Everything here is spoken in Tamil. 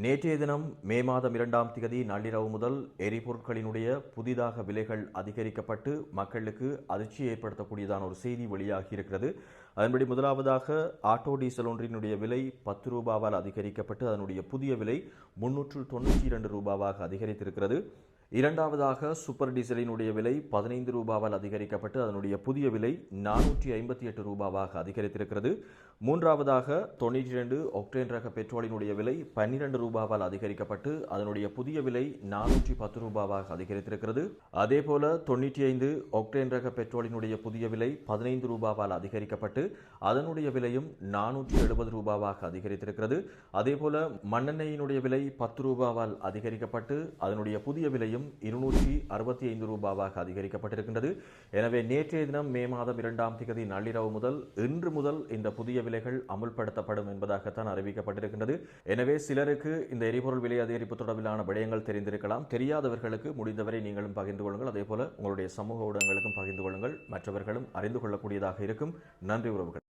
நேற்றைய தினம் மே மாதம் 2ஆம் தேதி நள்ளிரவு முதல் எரிபொருட்களினுடைய புதிதாக விலைகள் அதிகரிக்கப்பட்டு மக்களுக்கு அதிர்ச்சி ஏற்படுத்தக்கூடியதான ஒரு செய்தி வெளியாகி இருக்கிறது. அதன்படி முதலாவதாக ஆட்டோ டீசல் ஒன்றினுடைய விலை 10 ரூபாவால் அதிகரிக்கப்பட்டு அதனுடைய புதிய விலை 392 ரூபாவாக அதிகரித்திருக்கிறது. இரண்டாவதாக சூப்பர் டீசலினுடைய விலை 15 ரூபாவால் அதிகரிக்கப்பட்டு அதனுடைய புதிய விலை 458 ரூபாவாக அதிகரித்திருக்கிறது. மூன்றாவதாக 92 ஒக்டேன் ரக பெட்ரோலினுடைய விலை 12 ரூபாவால் அதிகரிக்கப்பட்டு அதனுடைய புதிய விலை 410 ரூபாவாக அதிகரித்திருக்கிறது. அதேபோல 95 ஒக்டேன் ரக பெட்ரோலினுடைய புதிய விலை 15 ரூபாவால் அதிகரிக்கப்பட்டு அதனுடைய விலையும் 470 ரூபாவாக அதிகரித்திருக்கிறது. அதேபோல மண்ணெண்ணெயினுடைய விலை 10 ரூபாவால் அதிகரிக்கப்பட்டு அதனுடைய புதிய விலையும் 265 ரூபாவாக அதிகரிக்கப்பட்டிருக்கின்றது. எனவே நேற்றைய தினம் மே மாதம் 2ஆம் தேதி நள்ளிரவு முதல் இன்று முதல் இந்த புதிய விலைகள் அமுல்படுத்தப்படும் என்பதாகத்தான் அறிவிக்கப்பட்டிருக்கின்றது. எனவே சிலருக்கு இந்த எரிபொருள் விலை அதிகரிப்பு தொடர்பிலான விடயங்கள் தெரிந்திருக்கலாம். தெரியாதவர்களுக்கு முடிந்தவரை நீங்களும் பகிர்ந்து கொள்ளுங்கள். அதேபோல உங்களுடைய சமூக ஊடகங்களுக்கும் பகிர்ந்து கொள்ளுங்கள். மற்றவர்களும் அறிந்து கொள்ளக்கூடியதாக இருக்கும். நன்றி உறவுகள்.